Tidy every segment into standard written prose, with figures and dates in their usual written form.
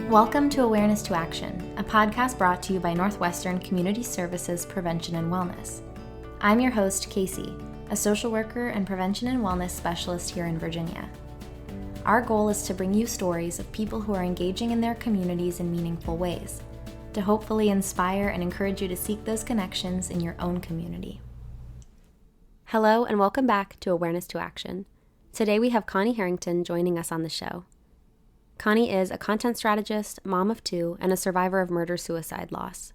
Welcome to Awareness to Action, a podcast brought to you by Northwestern Community Services Prevention and Wellness. I'm your host, Casey, a social worker and prevention and wellness specialist here in Virginia. Our goal is to bring you stories of people who are engaging in their communities in meaningful ways, to hopefully inspire and encourage you to seek those connections in your own community. Hello and welcome back to Awareness to Action. Today we have Connie Harrington joining us on the show. Connie is a content strategist, mom of two, and a survivor of murder-suicide loss.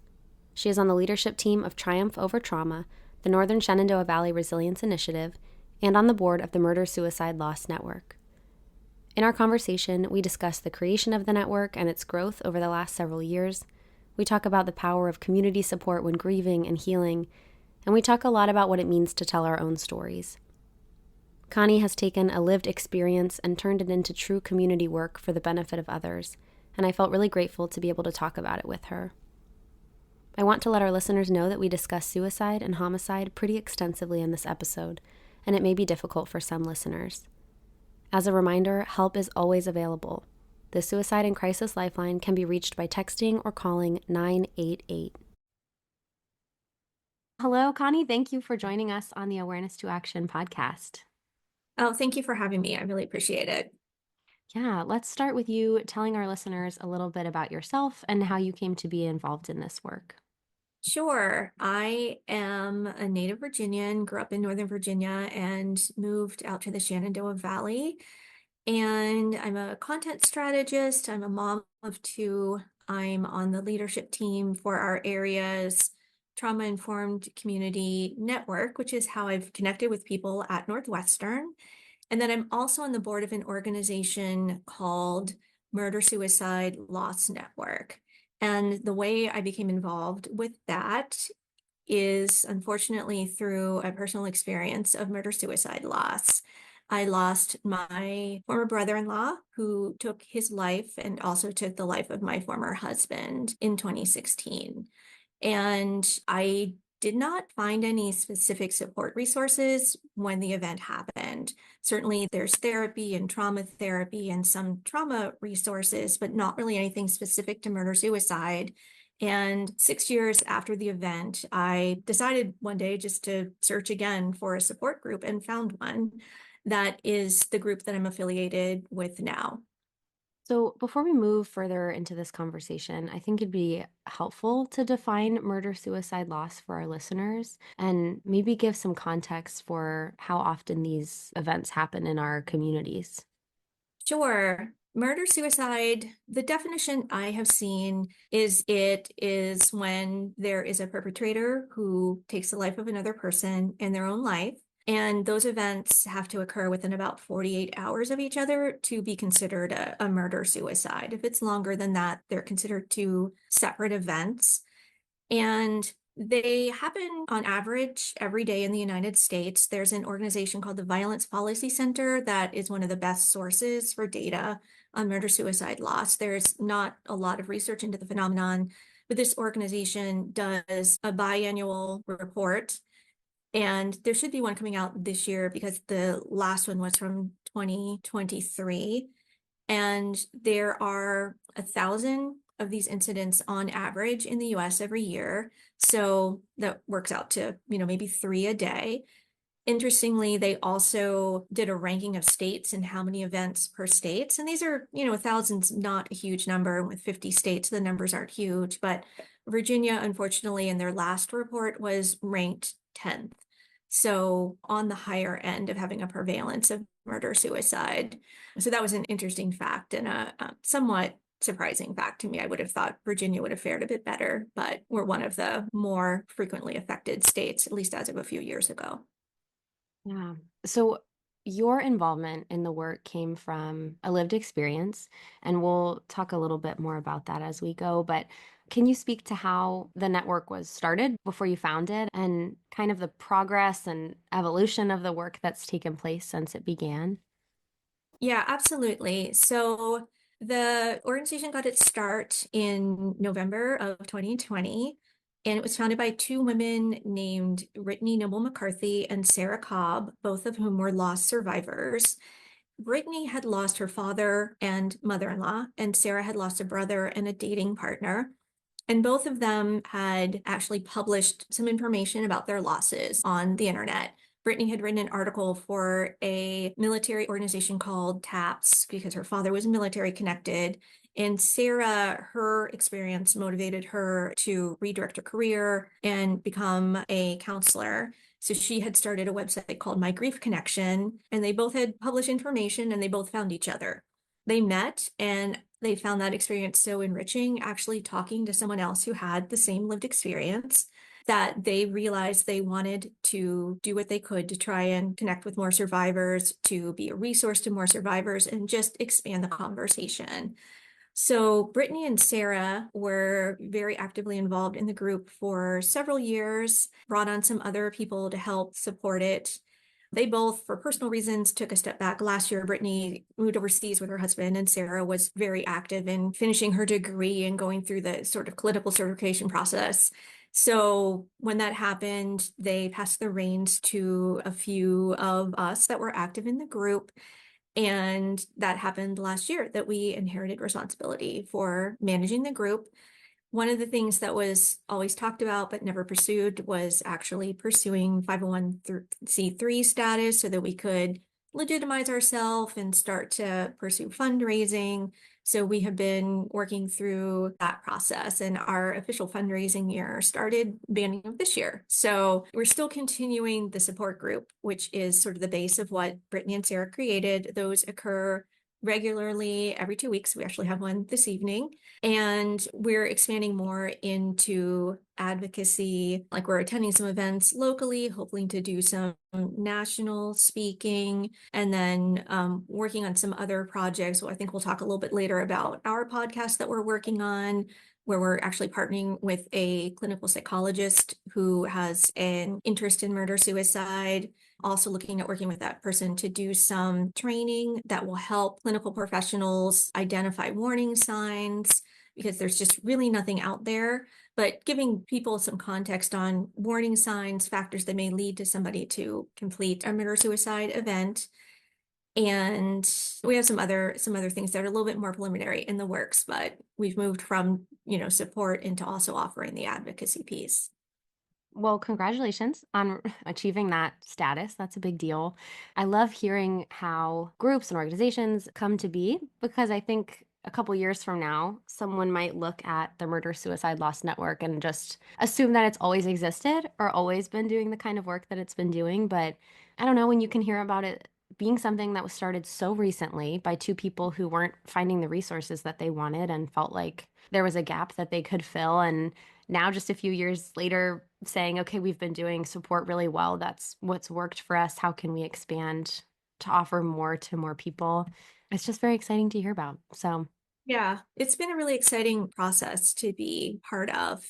She is on the leadership team of Triumph Over Trauma, the Northern Shenandoah Valley Resilience Initiative, and on the board of the Murder-Suicide Loss Network. In our conversation, we discuss the creation of the network and its growth over the last several years. We talk about the power of community support when grieving and healing, and we talk a lot about what it means to tell our own stories. Connie has taken a lived experience and turned it into true community work for the benefit of others, and I felt really grateful to be able to talk about it with her. I want to let our listeners know that we discuss suicide and homicide pretty extensively in this episode, and it may be difficult for some listeners. As a reminder, help is always available. The Suicide and Crisis Lifeline can be reached by texting or calling 988. Hello, Connie. Thank you for joining us on the Awareness to Action podcast. Oh, thank you for having me. I really appreciate it. Yeah, let's start with you telling our listeners a little bit about yourself and how you came to be involved in this work. Sure. I am a native Virginian, grew up in Northern Virginia and moved out to the Shenandoah Valley. And I'm a content strategist. I'm a mom of two. I'm on the leadership team for our area's trauma-informed community network, which is how I've connected with people at Northwestern. And then I'm also on the board of an organization called Murder-Suicide Loss Network. And the way I became involved with that is unfortunately through a personal experience of murder-suicide loss. I lost my former brother-in-law who took his life and also took the life of my former husband in 2016. And I did not find any specific support resources when the event happened. Certainly there's therapy and trauma therapy and some trauma resources, but not really anything specific to murder-suicide. And 6 years after the event, I decided one day just to search again for a support group and found one that is the group that I'm affiliated with now. So before we move further into this conversation, I think it'd be helpful to define murder-suicide loss for our listeners and maybe give some context for how often these events happen in our communities. Sure. Murder-suicide, the definition I have seen is it is when there is a perpetrator who takes the life of another person in their own life. And those events have to occur within about 48 hours of each other to be considered a murder-suicide. If it's longer than that, they're considered two separate events. And they happen on average every day in the United States. There's an organization called the Violence Policy Center that is one of the best sources for data on murder-suicide loss. There's not a lot of research into the phenomenon, but this organization does a biannual report. And there should be one coming out this year because the last one was from 2023. And there are 1,000 of these incidents on average in the US every year. So that works out to, maybe 3 a day. Interestingly, they also did a ranking of states and how many events per states. And these are, 1,000's not a huge number. With 50 states, the numbers aren't huge. But Virginia, unfortunately, in their last report was ranked 10th. So on the higher end of having a prevalence of murder-suicide. So that was an interesting fact and a somewhat surprising fact to me. I would have thought Virginia would have fared a bit better, but we're one of the more frequently affected states, at least as of a few years ago. Yeah. So your involvement in the work came from a lived experience, and we'll talk a little bit more about that as we go. But can you speak to how the network was started before you found it and kind of the progress and evolution of the work that's taken place since it began? Yeah, absolutely. So the organization got its start in November of 2020, and it was founded by two women named Brittany Noble McCarthy and Sarah Cobb, both of whom were loss survivors. Brittany had lost her father and mother-in-law, and Sarah had lost a brother and a dating partner. And both of them had actually published some information about their losses on the internet. Brittany had written an article for a military organization called TAPS because her father was military connected. And Sarah, her experience motivated her to redirect her career and become a counselor. So she had started a website called My Grief Connection, and they both had published information and they both found each other. They met and they found that experience so enriching, actually talking to someone else who had the same lived experience, that they realized they wanted to do what they could to try and connect with more survivors, to be a resource to more survivors, and just expand the conversation. So Brittany and Sarah were very actively involved in the group for several years, brought on some other people to help support it. They both, for personal reasons, took a step back. Last year, Brittany moved overseas with her husband, and Sarah was very active in finishing her degree and going through the sort of clinical certification process. So when that happened, they passed the reins to a few of us that were active in the group. And that happened last year, that we inherited responsibility for managing the group. One of the things that was always talked about but never pursued was actually pursuing 501c3 status so that we could legitimize ourselves and start to pursue fundraising. So we have been working through that process, and our official fundraising year started beginning of this year. So we're still continuing the support group, which is sort of the base of what Brittany and Sarah created. Those occur regularly every 2 weeks. We actually have one this evening. And we're expanding more into advocacy, like we're attending some events locally, hoping to do some national speaking, and then working on some other projects. So I think we'll talk a little bit later about our podcast that we're working on, where we're actually partnering with a clinical psychologist who has an interest in murder suicide. Also looking at working with that person to do some training that will help clinical professionals identify warning signs, because there's just really nothing out there. But giving people some context on warning signs, factors that may lead to somebody to complete a murder-suicide event. And we have some other things that are a little bit more preliminary in the works, but we've moved from, support into also offering the advocacy piece. Well, congratulations on achieving that status. That's a big deal. I love hearing how groups and organizations come to be, because I think a couple years from now, someone might look at the Murder Suicide Loss Network and just assume that it's always existed or always been doing the kind of work that it's been doing. But I don't know, when you can hear about it being something that was started so recently by two people who weren't finding the resources that they wanted and felt like there was a gap that they could fill, and now just a few years later saying, okay, we've been doing support really well. That's what's worked for us. How can we expand to offer more to more people? It's just very exciting to hear about. So Yeah, it's been a really exciting process to be part of.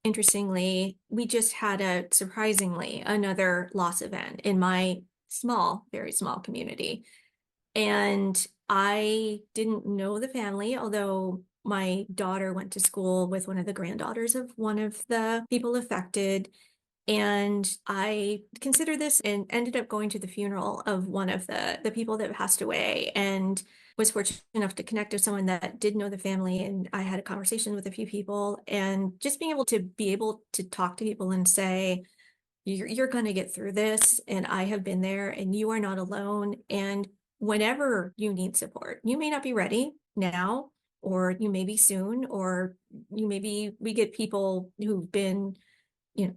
Interestingly, we just had surprisingly, another loss event in my very small community. And I didn't know the family, although my daughter went to school with one of the granddaughters of one of the people affected. And I considered this and ended up going to the funeral of one of the people that passed away, and was fortunate enough to connect with someone that did know the family. And I had a conversation with a few people, and just being able to talk to people and say, you're going to get through this, and I have been there, and you are not alone. And whenever you need support, you may not be ready now, or you may be soon, or we get people who've been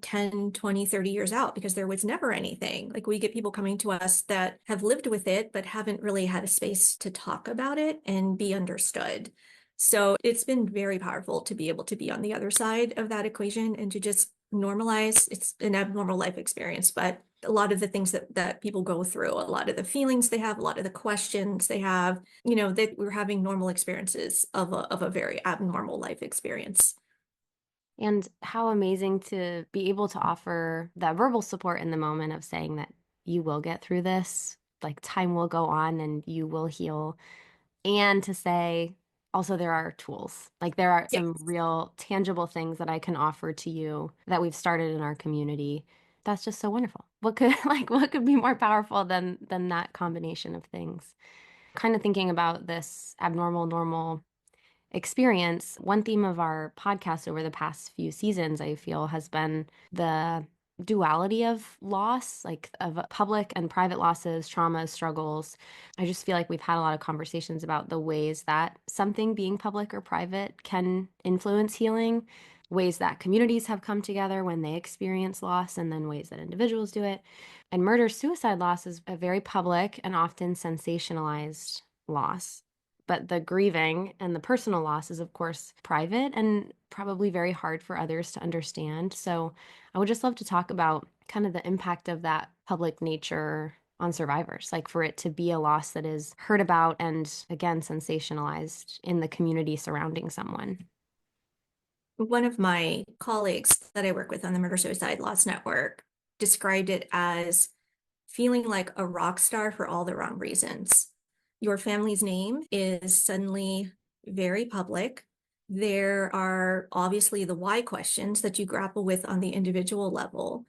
10, 20, 30 years out because there was never anything. Like, we get people coming to us that have lived with it, but haven't really had a space to talk about it and be understood. So it's been very powerful to be able to be on the other side of that equation and to just normalize. It's an abnormal life experience, but a lot of the things that people go through, a lot of the feelings they have, a lot of the questions they have, that we're having normal experiences of a very abnormal life experience. and how amazing to be able to offer that verbal support in the moment of saying that you will get through this, like time will go on and you will heal. And to say, also, there are tools, like there are some Yes. real tangible things that I can offer to you that we've started in our community. That's just so wonderful. What could what could be more powerful than that combination of things? kind of thinking about this abnormal, normal experience, one theme of our podcast over the past few seasons, I feel, has been the duality of loss, like of public and private losses, traumas, struggles. I just feel like we've had a lot of conversations about the ways that something being public or private can influence healing, ways that communities have come together when they experience loss, and then ways that individuals do it. And murder suicide loss is a very public and often sensationalized loss. But the grieving and the personal loss is, of course, private and probably very hard for others to understand. So I would just love to talk about kind of the impact of that public nature on survivors, like for it to be a loss that is heard about and, again, sensationalized in the community surrounding someone. One of my colleagues that I work with on the Murder Suicide Loss Network described it as feeling like a rock star for all the wrong reasons. Your family's name is suddenly very public. There are obviously the why questions that you grapple with on the individual level.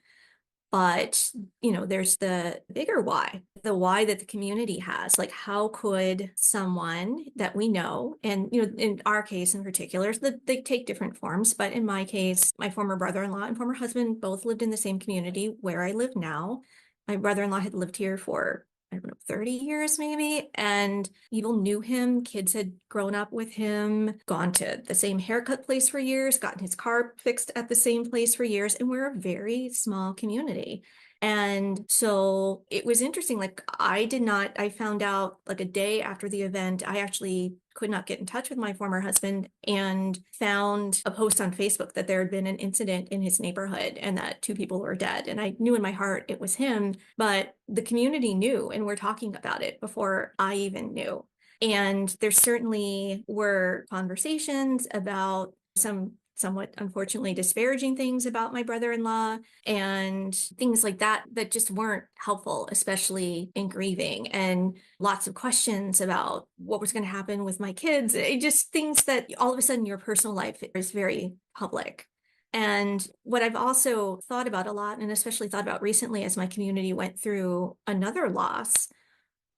But, there's the bigger why, the why that the community has. Like, how could someone that we know, and, in our case in particular, they take different forms, but in my case, my former brother-in-law and former husband both lived in the same community where I live now. My brother-in-law had lived here for, I don't know, 30 years maybe. And people knew him. Kids had grown up with him, gone to the same haircut place for years, gotten his car fixed at the same place for years. And we're a very small community. And so it was interesting. Like, I found out like a day after the event, I actually could not get in touch with my former husband and found a post on Facebook that there had been an incident in his neighborhood and that 2 people were dead. And I knew in my heart it was him, but the community knew and we're talking about it before I even knew. And there certainly were conversations about some somewhat unfortunately disparaging things about my brother-in-law and things like that that just weren't helpful, especially in grieving, and lots of questions about what was going to happen with my kids. It just things that all of a sudden your personal life is very public. And what I've also thought about a lot, and especially thought about recently as my community went through another loss,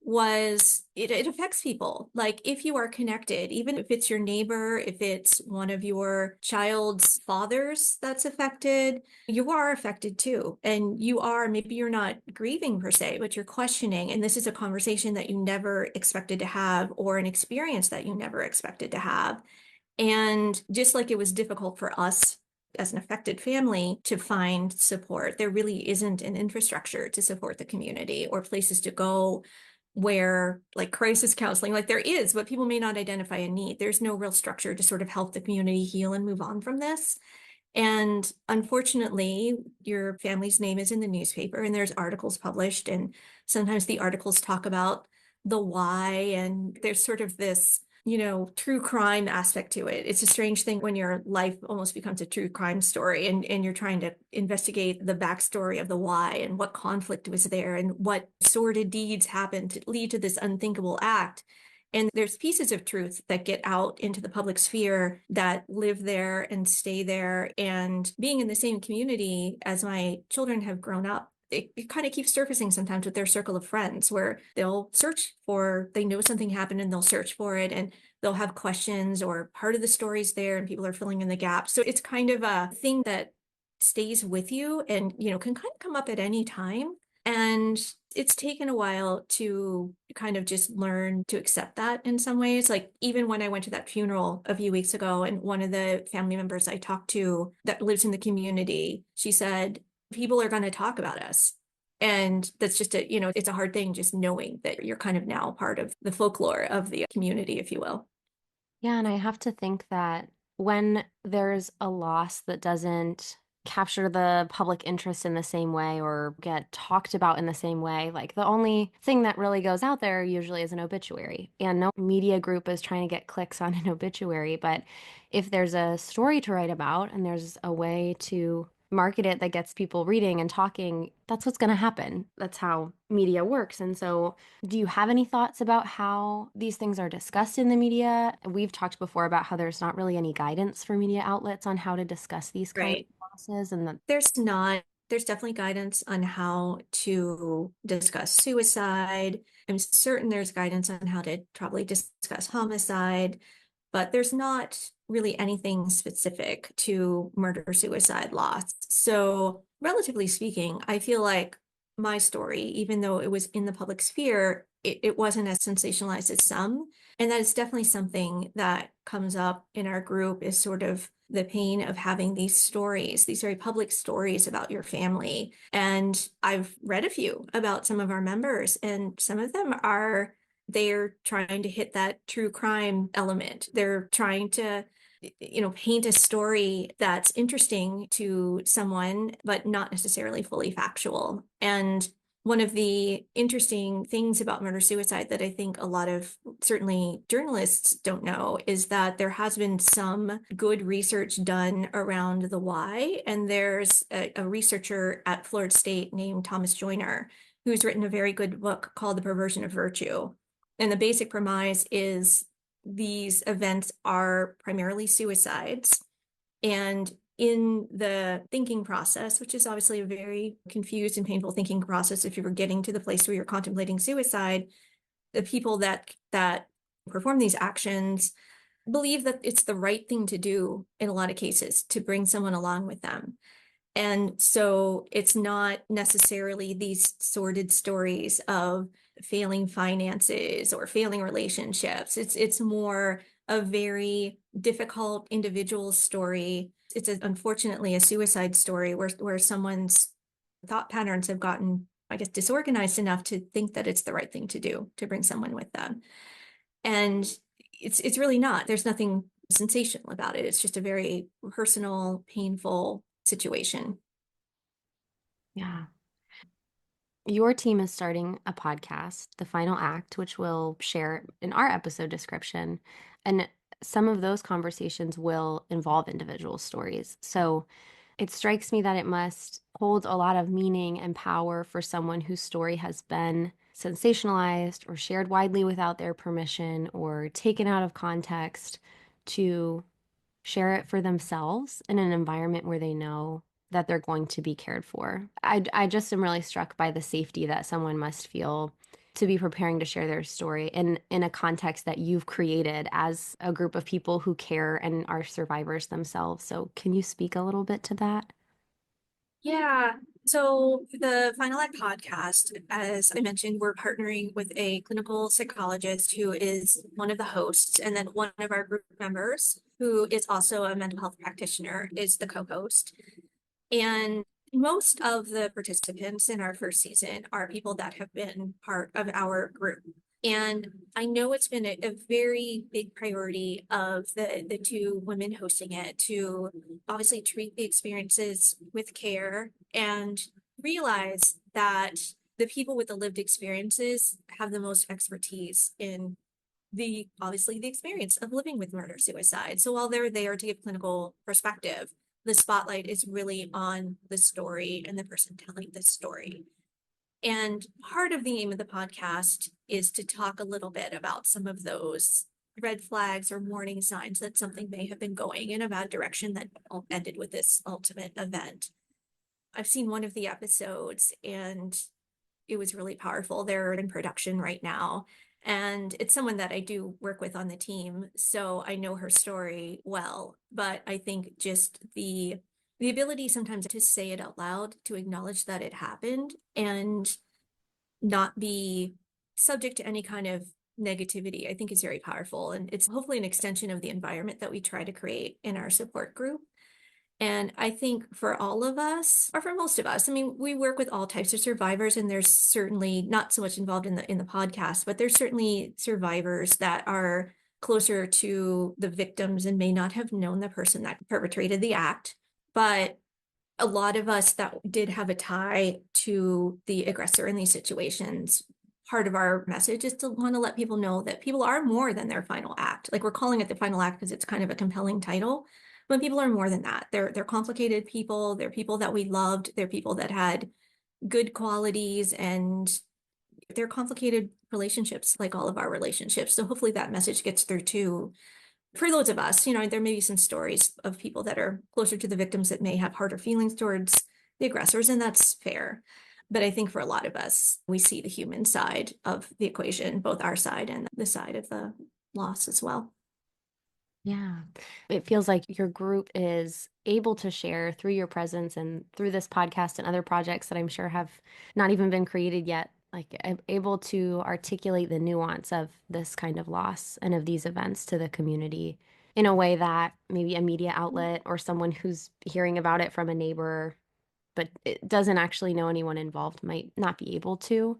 was it affects people. Like, if you are connected, even if it's your neighbor, if it's one of your child's fathers that's affected, you are affected too. And maybe you're not grieving per se, but you're questioning. And this is a conversation that you never expected to have, or an experience that you never expected to have. And just like it was difficult for us as an affected family to find support, there really isn't an infrastructure to support the community or places to go where, like, crisis counseling, like there is, but people may not identify a need. There's no real structure to sort of help the community heal and move on from this. And unfortunately, your family's name is in the newspaper and there's articles published, and sometimes the articles talk about the why, and there's sort of this true crime aspect to it. It's a strange thing when your life almost becomes a true crime story, and you're trying to investigate the backstory of the why and what conflict was there and what sordid deeds happened to lead to this unthinkable act. And there's pieces of truth that get out into the public sphere that live there and stay there. And being in the same community as my children have grown up, it kind of keeps surfacing sometimes with their circle of friends, where they know something happened and they'll search for it, and they'll have questions, or part of the story's there and people are filling in the gaps. So it's kind of a thing that stays with you and, can kind of come up at any time. And it's taken a while to kind of just learn to accept that in some ways. Like, even when I went to that funeral a few weeks ago, and one of the family members I talked to that lives in the community, she said, people are going to talk about us. And that's just it's a hard thing, just knowing that you're kind of now part of the folklore of the community, if you will. Yeah, and I have to think that when there's a loss that doesn't capture the public interest in the same way or get talked about in the same way, like the only thing that really goes out there usually is an obituary. And no media group is trying to get clicks on an obituary. But if there's a story to write about and there's a way to market it that gets people reading and talking, that's what's going to happen. That's how media works. And so, do you have any thoughts about how these things are discussed in the media? We've talked before about how there's not really any guidance for media outlets on how to discuss these kind of Right. losses, and that There's not. there's definitely guidance on how to discuss suicide. I'm certain there's guidance on how to probably discuss homicide, but there's not really anything specific to murder-suicide loss. So relatively speaking, I feel like my story, even though it was in the public sphere, it wasn't as sensationalized as some. And that is definitely something that comes up in our group, is sort of the pain of having these stories, these very public stories about your family. And I've read a few about some of our members, and some of them are, they're trying to hit that true crime element. They're trying to, paint a story that's interesting to someone, but not necessarily fully factual. And one of the interesting things about murder suicide that I think a lot of certainly journalists don't know is that there has been some good research done around the why. And there's a researcher at Florida State named Thomas Joyner, who's written a very good book called The Perversion of Virtue. And the basic premise is these events are primarily suicides. And in the thinking process, which is obviously a very confused and painful thinking process, if you were getting to the place where you're contemplating suicide, the people that perform these actions believe that it's the right thing to do in a lot of cases, to bring someone along with them. And so it's not necessarily these sordid stories of failing finances or failing relationships. It's more a very difficult individual story. It's unfortunately a suicide story where someone's thought patterns have gotten, I guess, disorganized enough to think that it's the right thing to do to bring someone with them. And it's really not. There's nothing sensational about it. It's just a very personal, painful situation. Yeah. Your team is starting a podcast, The Final Act, which we'll share in our episode description. And some of those conversations will involve individual stories. So it strikes me that it must hold a lot of meaning and power for someone whose story has been sensationalized or shared widely without their permission or taken out of context, to share it for themselves in an environment where they know that they're going to be cared for. I just am really struck by the safety that someone must feel to be preparing to share their story in a context that you've created as a group of people who care and are survivors themselves. So can you speak a little bit to that? Yeah. So the Final Act podcast, as I mentioned, we're partnering with a clinical psychologist who is one of the hosts, and then one of our group members, who is also a mental health practitioner, is the co-host. And most of the participants in our first season are people that have been part of our group. And I know it's been a very big priority of the two women hosting it to obviously treat the experiences with care and realize that the people with the lived experiences have the most expertise in obviously the experience of living with murder suicide. So while they're there to give clinical perspective, the spotlight is really on the story and the person telling the story. And part of the aim of the podcast is to talk a little bit about some of those red flags or warning signs that something may have been going in a bad direction that ended with this ultimate event. I've seen one of the episodes and it was really powerful. They're in production right now. And it's someone that I do work with on the team, so I know her story well. But I think just the ability sometimes to say it out loud, to acknowledge that it happened and not be subject to any kind of negativity, I think is very powerful. And it's hopefully an extension of the environment that we try to create in our support group. And I think for all of us, or for most of us, I mean, we work with all types of survivors, and there's certainly not so much involved in the podcast, but there's certainly survivors that are closer to the victims and may not have known the person that perpetrated the act. But a lot of us that did have a tie to the aggressor in these situations, part of our message is to want to let people know that people are more than their final act. Like, we're calling it the final act because it's kind of a compelling title. But people are more than that. They're complicated people. They're people that we loved. They're people that had good qualities, and they're complicated relationships, like all of our relationships. So hopefully that message gets through too. For those of us, there may be some stories of people that are closer to the victims that may have harder feelings towards the aggressors, and that's fair. But I think for a lot of us, we see the human side of the equation, both our side and the side of the loss as well. Yeah. It feels like your group is able to share through your presence and through this podcast and other projects that I'm sure have not even been created yet, like able to articulate the nuance of this kind of loss and of these events to the community in a way that maybe a media outlet or someone who's hearing about it from a neighbor but it doesn't actually know anyone involved might not be able to.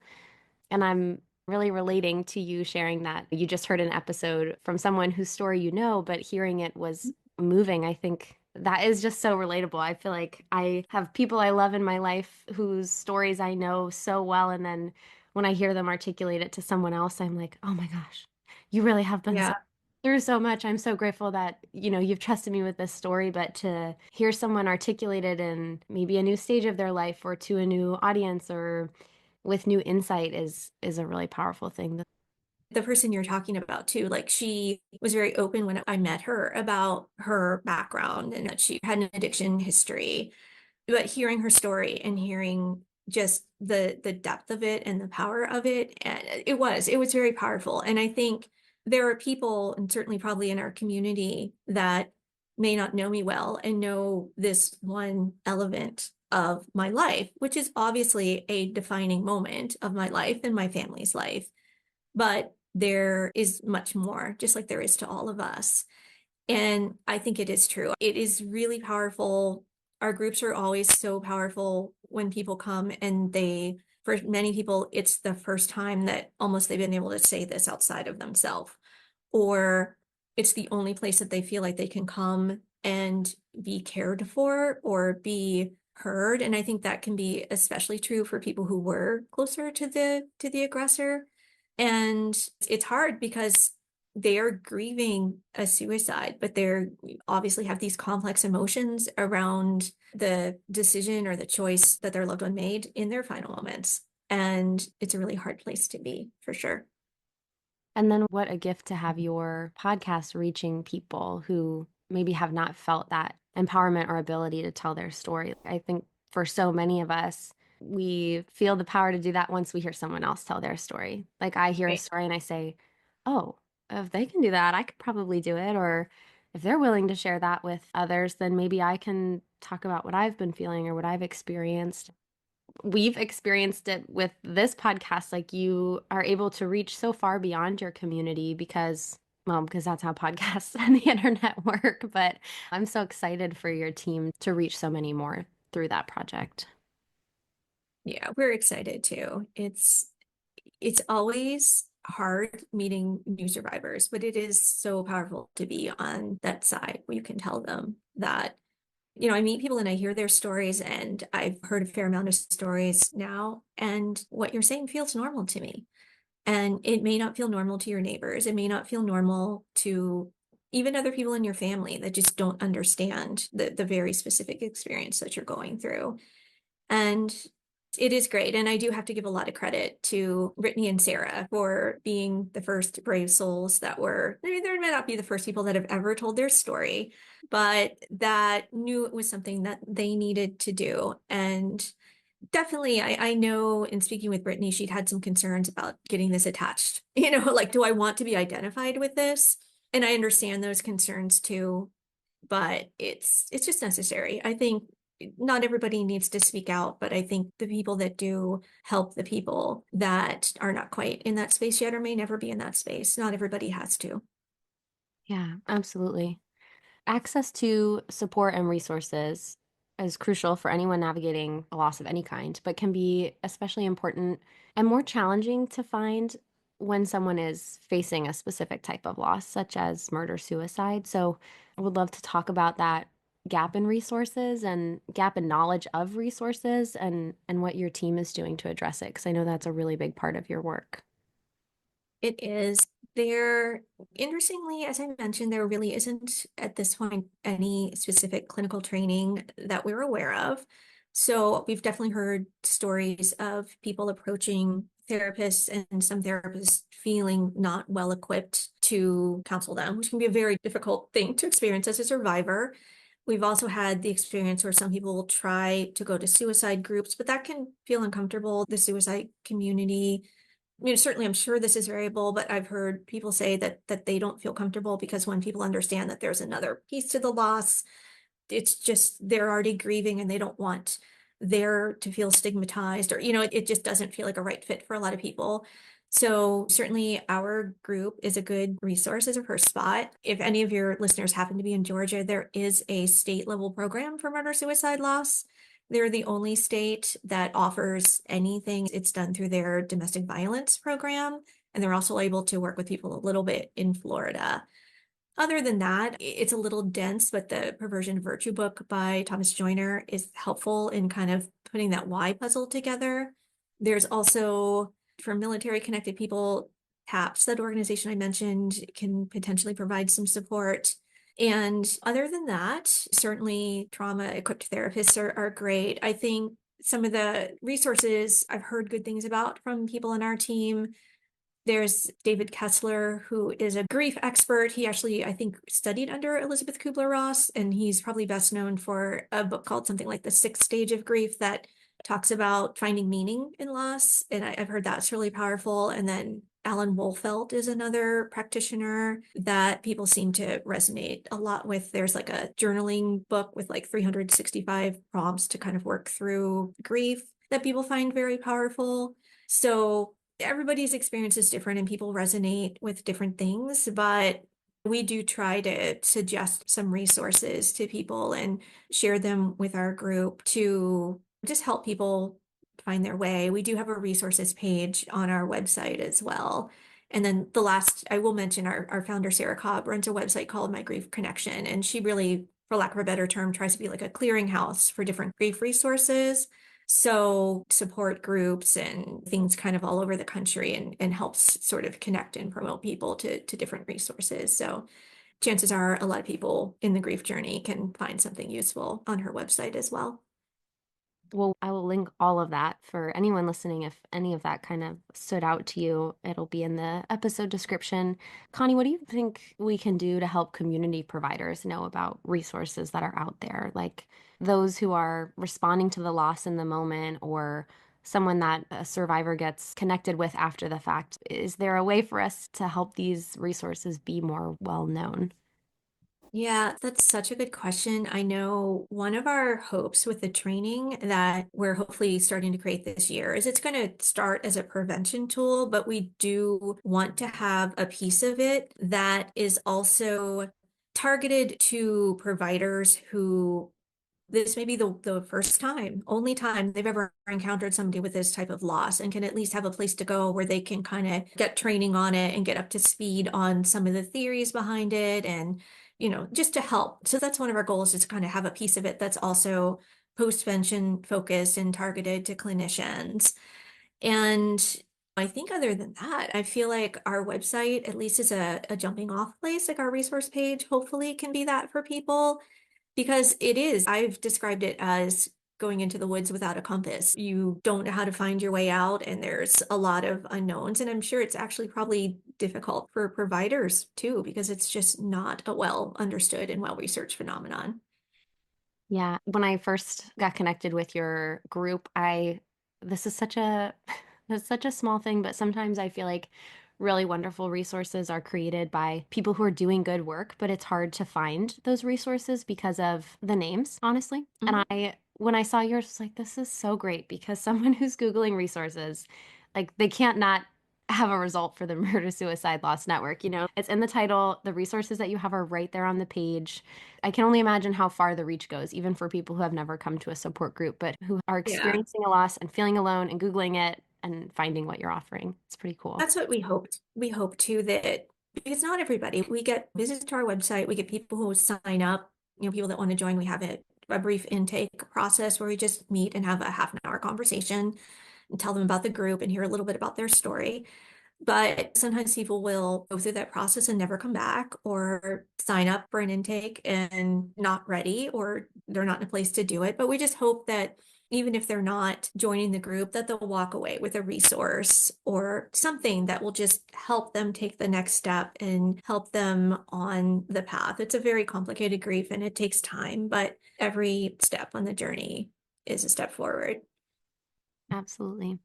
And I'm really relating to you sharing that you just heard an episode from someone whose story you know, but hearing it was moving. I think that is just so relatable. I feel like I have people I love in my life whose stories I know so well. And then when I hear them articulate it to someone else, I'm like, oh my gosh, you really have been Yeah. through so much. I'm so grateful that, you've trusted me with this story, but to hear someone articulate it in maybe a new stage of their life or to a new audience or with new insight is a really powerful thing. The person you're talking about too, like she was very open when I met her about her background and that she had an addiction history. But hearing her story and hearing just the depth of it and the power of it, and it was very powerful. And I think there are people, and certainly probably in our community, that may not know me well and know this one element of my life, which is obviously a defining moment of my life and my family's life. But there is much more, just like there is to all of us. And I think it is true. It is really powerful. Our groups are always so powerful when people come and for many people, it's the first time that almost they've been able to say this outside of themselves, or it's the only place that they feel like they can come and be cared for or be heard. And I think that can be especially true for people who were closer to the aggressor. And it's hard because they are grieving a suicide, but they're obviously have these complex emotions around the decision or the choice that their loved one made in their final moments. And it's a really hard place to be, for sure. And then what a gift to have your podcast reaching people who maybe have not felt that empowerment or ability to tell their story. I think for so many of us, we feel the power to do that once we hear someone else tell their story. Like I hear a Right. story and I say, oh, if they can do that, I could probably do it. Or if they're willing to share that with others, then maybe I can talk about what I've been feeling or what I've experienced. We've experienced it with this podcast. Like you are able to reach so far beyond your community because that's how podcasts and the internet work. But I'm so excited for your team to reach so many more through that project. Yeah, we're excited too. It's always hard meeting new survivors, but it is so powerful to be on that side where you can tell them that, I meet people and I hear their stories, and I've heard a fair amount of stories now, and what you're saying feels normal to me. And it may not feel normal to your neighbors. It may not feel normal to even other people in your family that just don't understand the very specific experience that you're going through. And it is great. And I do have to give a lot of credit to Brittany and Sarah for being the first brave souls that were, I mean, they may not be the first people that have ever told their story, but that knew it was something that they needed to do. And definitely, I know in speaking with Brittany, she'd had some concerns about getting this attached. Like, do I want to be identified with this? And I understand those concerns too, but it's just necessary. I think not everybody needs to speak out, but I think the people that do help the people that are not quite in that space yet or may never be in that space. Not everybody has to. Yeah, absolutely. Access to support and resources is crucial for anyone navigating a loss of any kind, but can be especially important and more challenging to find when someone is facing a specific type of loss, such as murder suicide. So I would love to talk about that gap in resources and gap in knowledge of resources and what your team is doing to address it, because I know that's a really big part of your work. It is. There, interestingly, as I mentioned, there really isn't at this point any specific clinical training that we're aware of. So we've definitely heard stories of people approaching therapists and some therapists feeling not well equipped to counsel them, which can be a very difficult thing to experience as a survivor. We've also had the experience where some people will try to go to suicide groups, but that can feel uncomfortable. The suicide community, certainly I'm sure this is variable, but I've heard people say that they don't feel comfortable because when people understand that there's another piece to the loss, it's just they're already grieving and they don't want there to feel stigmatized, or it just doesn't feel like a right fit for a lot of people. So certainly our group is a good resource as a first spot. If any of your listeners happen to be in Georgia, there is a state level program for murder suicide loss. They're the only state that offers anything. It's done through their domestic violence program, and they're also able to work with people a little bit in Florida. Other than that, it's a little dense, but the Perversion Virtue book by Thomas Joyner is helpful in kind of putting that why puzzle together. There's also, for military connected people, TAPS, that organization I mentioned, can potentially provide some support. And other than that, certainly trauma equipped therapists are great. I think some of the resources I've heard good things about from people on our team. There's David Kessler, who is a grief expert. He actually, I think, studied under Elizabeth Kubler-Ross, and he's probably best known for a book called something like The Sixth Stage of Grief that talks about finding meaning in loss. And I've heard that's really powerful. And then Alan Wolfelt is another practitioner that people seem to resonate a lot with. There's like a journaling book with like 365 prompts to kind of work through grief that people find very powerful. So everybody's experience is different and people resonate with different things, but we do try to suggest some resources to people and share them with our group to just help people find their way. We do have a resources page on our website as well. And then the last, I will mention our founder, Sarah Cobb, runs a website called My Grief Connection. And she really, for lack of a better term, tries to be like a clearinghouse for different grief resources. So support groups and things kind of all over the country, and helps sort of connect and promote people to different resources. So chances are a lot of people in the grief journey can find something useful on her website as well. Well, I will link all of that for anyone listening. If any of that kind of stood out to you, it'll be in the episode description. Connie, what do you think we can do to help community providers know about resources that are out there, like those who are responding to the loss in the moment or someone that a survivor gets connected with after the fact? Is there a way for us to help these resources be more well known? Yeah, that's such a good question. I know one of our hopes with the training that we're hopefully starting to create this year is it's going to start as a prevention tool, but we do want to have a piece of it that is also targeted to providers who this may be the first time, only time they've ever encountered somebody with this type of loss, and can at least have a place to go where they can kind of get training on it and get up to speed on some of the theories behind it, and just to help. So that's one of our goals, is to kind of have a piece of it that's also post-vention focused and targeted to clinicians. And I think other than that, I feel like our website at least is a jumping off place, like our resource page hopefully can be that for people, because it is, I've described it as going into the woods without a compass. You don't know how to find your way out, and there's a lot of unknowns. And I'm sure it's actually probably difficult for providers too, because it's just not a well understood and well researched phenomenon. Yeah, when I first got connected with your group, this is such a it's such a small thing, but sometimes I feel like really wonderful resources are created by people who are doing good work, but it's hard to find those resources because of the names, honestly. And Mhm. when I saw yours, I was like, this is so great because someone who's Googling resources, like they can't not have a result for the Murder Suicide Loss Network. It's in the title. The resources that you have are right there on the page. I can only imagine how far the reach goes, even for people who have never come to a support group, but who are Yeah. experiencing a loss and feeling alone and Googling it and finding what you're offering. It's pretty cool. That's what we hoped. We hope too that, because not everybody, we get visits to our website, we get people who sign up, people that want to join. We have a brief intake process where we just meet and have a half an hour conversation and tell them about the group and hear a little bit about their story. But sometimes people will go through that process and never come back, or sign up for an intake and not ready, or they're not in a place to do it. But we just hope that even if they're not joining the group, that they'll walk away with a resource or something that will just help them take the next step and help them on the path. It's a very complicated grief and it takes time, but every step on the journey is a step forward. Absolutely.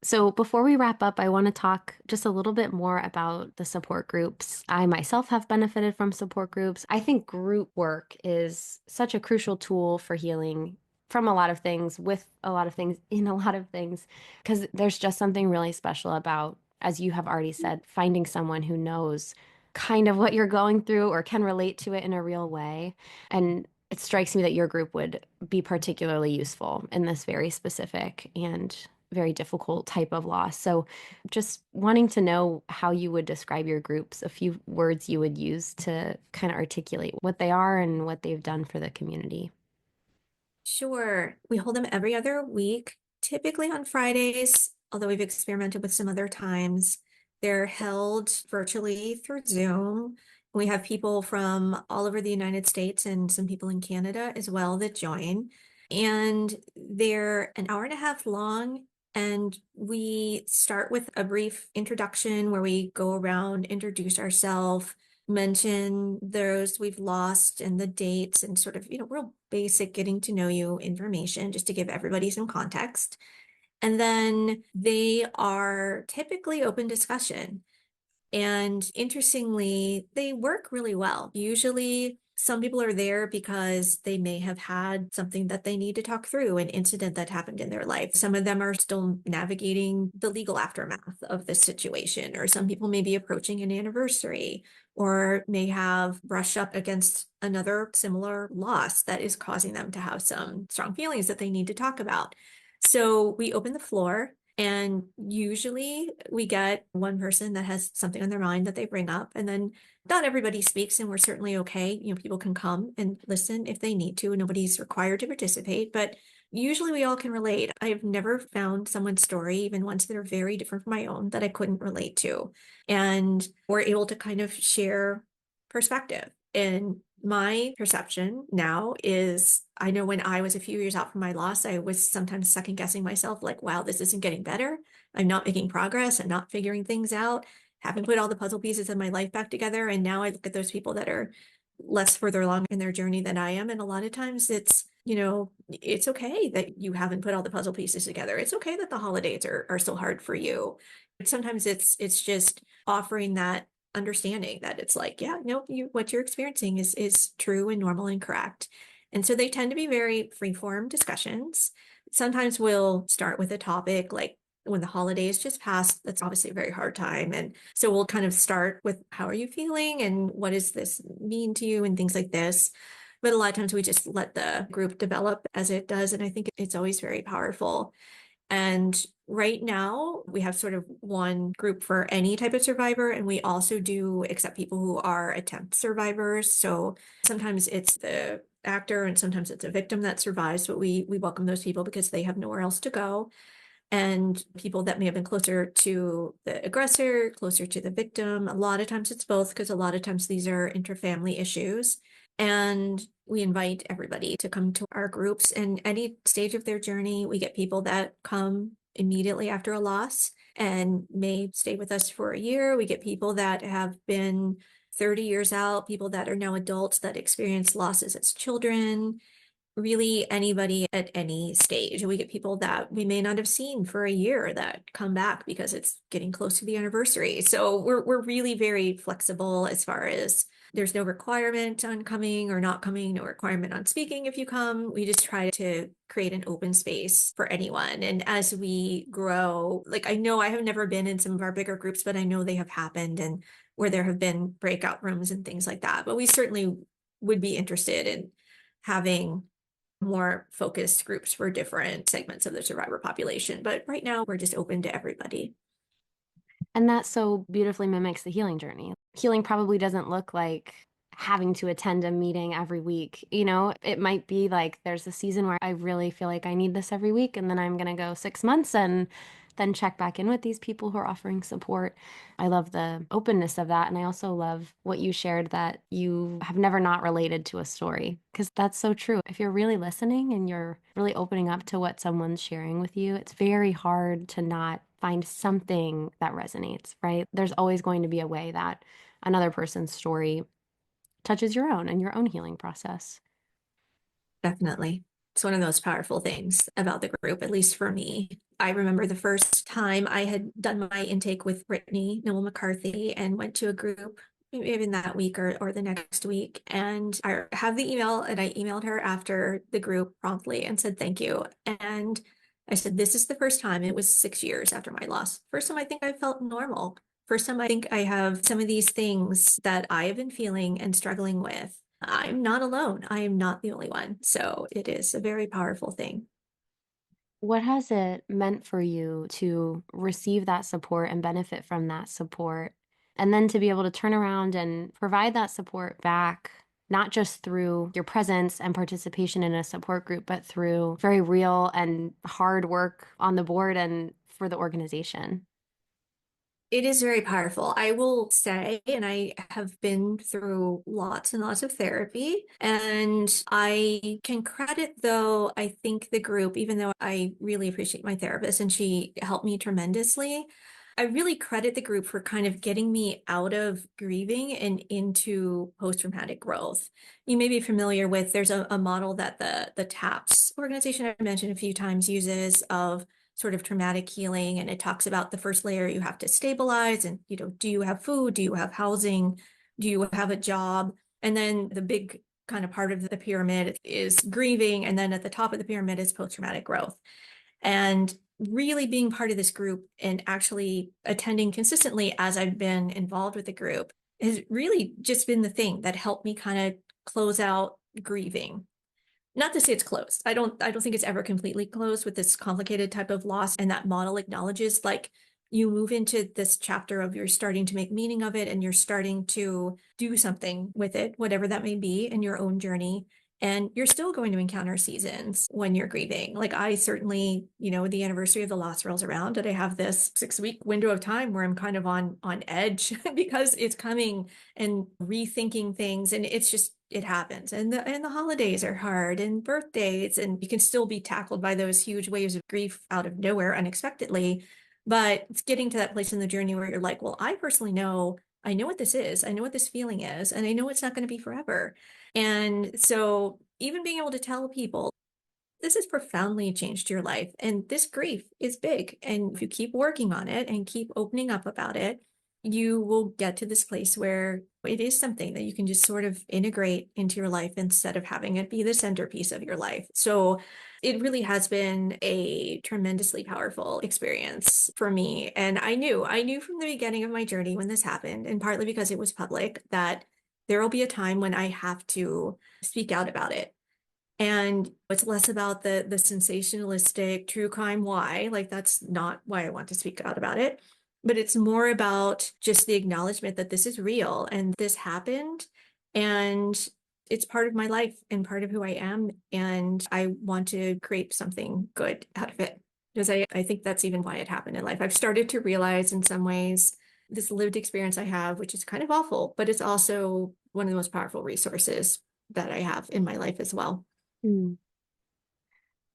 So before we wrap up, I want to talk just a little bit more about the support groups. I myself have benefited from support groups. I think group work is such a crucial tool for healing from a lot of things, with a lot of things, in a lot of things, because there's just something really special about, as you have already said, finding someone who knows kind of what you're going through or can relate to it in a real way. And it strikes me that your group would be particularly useful in this very specific and very difficult type of loss. So just wanting to know how you would describe your groups, a few words you would use to kind of articulate what they are and what they've done for the community. Sure. We hold them every other week, typically on Fridays, although we've experimented with some other times. They're held virtually through Zoom. We have people from all over the United States and some people in Canada as well that join. And they're an hour and a half long. And we start with a brief introduction where we go around, introduce ourselves, mention those we've lost and the dates and sort of, real basic getting to know you information just to give everybody some context. And then they are typically open discussion. And interestingly, they work really well. Usually, some people are there because they may have had something that they need to talk through, an incident that happened in their life. Some of them are still navigating the legal aftermath of this situation, or some people may be approaching an anniversary or may have brushed up against another similar loss that is causing them to have some strong feelings that they need to talk about. So we open the floor. And usually we get one person that has something on their mind that they bring up, and then not everybody speaks, and we're certainly okay. People can come and listen if they need to. Nobody's required to participate, but usually we all can relate. I've never found someone's story, even ones that are very different from my own, that I couldn't relate to. And we're able to kind of share perspective. And my perception now is I know when I was a few years out from my loss, I was sometimes second guessing myself, like, wow, this isn't getting better. I'm not making progress. I'm not figuring things out. Haven't put all the puzzle pieces of my life back together. And now I look at those people that are less further along in their journey than I am. And a lot of times it's okay that you haven't put all the puzzle pieces together. It's okay that the holidays are so hard for you. Sometimes it's just offering that understanding that it's like, yeah, no, what you're experiencing is true and normal and correct. And so they tend to be very free-form discussions. Sometimes we'll start with a topic like when the holidays just passed, that's obviously a very hard time. And so we'll kind of start with how are you feeling and what does this mean to you and things like this. But a lot of times we just let the group develop as it does. And I think it's always very powerful. And right now, we have sort of one group for any type of survivor, and we also do accept people who are attempt survivors. So sometimes it's the actor and sometimes it's a victim that survives, but we welcome those people because they have nowhere else to go. And people that may have been closer to the aggressor, closer to the victim. A lot of times it's both because a lot of times these are interfamily issues. And we invite everybody to come to our groups and any stage of their journey. We get people that come immediately after a loss and may stay with us for a year. We get people that have been 30 years out, people that are now adults that experience losses as children, really anybody at any stage. We get people that we may not have seen for a year that come back because it's getting close to the anniversary. So we're really very flexible as far as there's no requirement on coming or not coming, no requirement on speaking if you come. We just try to create an open space for anyone. And as we grow, like I know I have never been in some of our bigger groups, but I know they have happened and where there have been breakout rooms and things like that. But we certainly would be interested in having more focused groups for different segments of the survivor population. But right now, we're just open to everybody. And that so beautifully mimics the healing journey. Healing probably doesn't look like having to attend a meeting every week. It might be like there's a season where I really feel like I need this every week, and then I'm going to go 6 months and then check back in with these people who are offering support. I love the openness of that. And I also love what you shared, that you have never not related to a story, because that's so true. If you're really listening and you're really opening up to what someone's sharing with you, it's very hard to not find something that resonates, right? There's always going to be a way that another person's story touches your own and your own healing process. Definitely. It's one of those powerful things about the group, at least for me. I remember the first time I had done my intake with Brittany Noel McCarthy and went to a group, maybe in that week or the next week. And I have the email, and I emailed her after the group promptly and said, thank you. And I said, this is the first time, it was 6 years after my loss. First time I think I felt normal. First time I think I have some of these things that I have been feeling and struggling with. I'm not alone. I am not the only one. So it is a very powerful thing. What has it meant for you to receive that support and benefit from that support, and then to be able to turn around and provide that support back, not just through your presence and participation in a support group, but through very real and hard work on the board and for the organization? It is very powerful. I will say, and I have been through lots and lots of therapy, and I can credit, though, I think the group, even though I really appreciate my therapist and she helped me tremendously, I really credit the group for kind of getting me out of grieving and into post-traumatic growth. You may be familiar with, there's a model that the TAPS organization I mentioned a few times uses of sort of traumatic healing. And it talks about the first layer you have to stabilize, and, do you have food? Do you have housing? Do you have a job? And then the big kind of part of the pyramid is grieving. And then at the top of the pyramid is post-traumatic growth. And really being part of this group and actually attending consistently as I've been involved with the group has really just been the thing that helped me kind of close out grieving. Not to say it's closed. I don't think it's ever completely closed with this complicated type of loss. And that model acknowledges, like, you move into this chapter of you're starting to make meaning of it and you're starting to do something with it, whatever that may be in your own journey. And you're still going to encounter seasons when you're grieving. Like, I certainly, the anniversary of the loss rolls around and I have this 6-week window of time where I'm kind of on edge because it's coming and rethinking things. And it's just, it happens. And the holidays are hard, and birthdays, and you can still be tackled by those huge waves of grief out of nowhere unexpectedly. But it's getting to that place in the journey where you're like, well, I personally know, I know what this is. I know what this feeling is, and I know it's not going to be forever. And so even being able to tell people, this has profoundly changed your life, and this grief is big. And if you keep working on it and keep opening up about it, you will get to this place where it is something that you can just sort of integrate into your life instead of having it be the centerpiece of your life. So it really has been a tremendously powerful experience for me. And I knew from the beginning of my journey when this happened, and partly because it was public, that there will be a time when I have to speak out about it. And it's less about the sensationalistic true crime why, like, that's not why I want to speak out about it. But it's more about just the acknowledgement that this is real and this happened, and it's part of my life and part of who I am. And I want to create something good out of it, because I think that's even why it happened in life. I've started to realize in some ways this lived experience I have, which is kind of awful, but it's also one of the most powerful resources that I have in my life as well. Mm.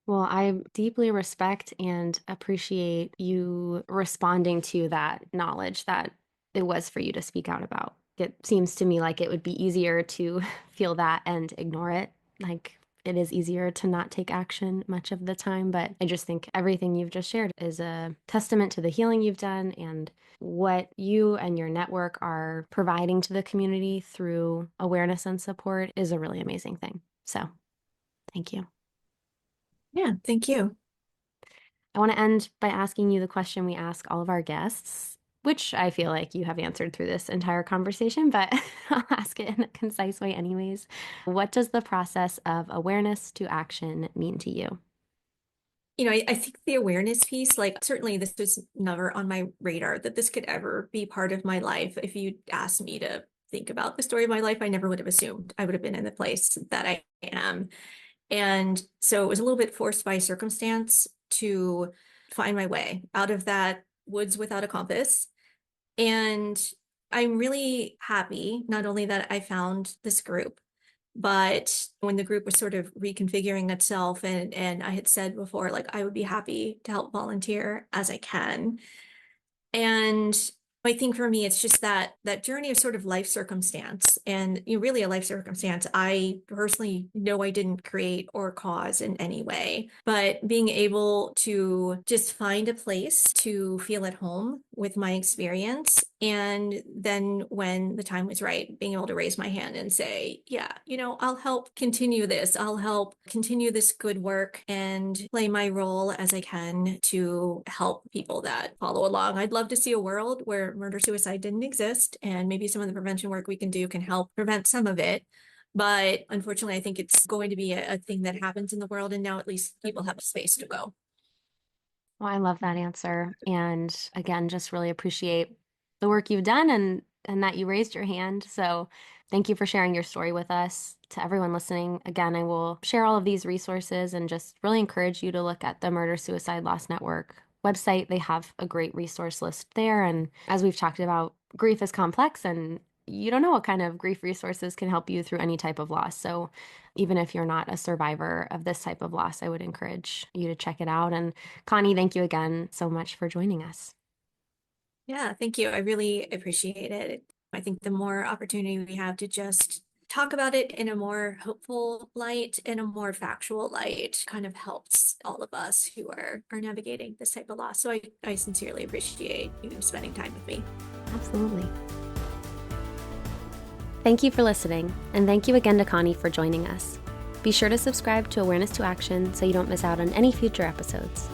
Well, I deeply respect and appreciate you responding to that knowledge that it was for you to speak out about. It seems to me like it would be easier to feel that and ignore it. Like, it is easier to not take action much of the time, but I just think everything you've just shared is a testament to the healing you've done and what you and your network are providing to the community through awareness and support is a really amazing thing. So, thank you. Yeah, thank you. I want to end by asking you the question we ask all of our guests, which I feel like you have answered through this entire conversation, but I'll ask it in a concise way anyways. What does the process of awareness to action mean to you? I think the awareness piece, like, certainly this was never on my radar that this could ever be part of my life. If you asked me to think about the story of my life, I never would have assumed I would have been in the place that I am. And so it was a little bit forced by circumstance to find my way out of that woods without a compass. And I'm really happy, not only that I found this group, but when the group was sort of reconfiguring itself, and I had said before, like, I would be happy to help volunteer as I can. And I think for me, it's just that journey of sort of life circumstance, and really a life circumstance I personally know I didn't create or cause in any way, but being able to just find a place to feel at home with my experience. And then when the time was right, being able to raise my hand and say, yeah, I'll help continue this. I'll help continue this good work and play my role as I can to help people that follow along. I'd love to see a world where murder-suicide didn't exist, and maybe some of the prevention work we can do can help prevent some of it. But unfortunately, I think it's going to be a thing that happens in the world, and now at least people have a space to go. Well, I love that answer. And again, just really appreciate the work you've done and that you raised your hand. So thank you for sharing your story with us. To everyone listening, again, I will share all of these resources and just really encourage you to look at the Murder Suicide Loss Network website. They have a great resource list there. And as we've talked about, grief is complex, and you don't know what kind of grief resources can help you through any type of loss. So even if you're not a survivor of this type of loss, I would encourage you to check it out. And Connie, thank you again so much for joining us. Yeah, thank you. I really appreciate it. I think the more opportunity we have to just talk about it in a more hopeful light, in a more factual light, kind of helps all of us who are navigating this type of loss. So I sincerely appreciate you spending time with me. Absolutely. Thank you for listening, and thank you again to Connie for joining us. Be sure to subscribe to Awareness to Action so you don't miss out on any future episodes.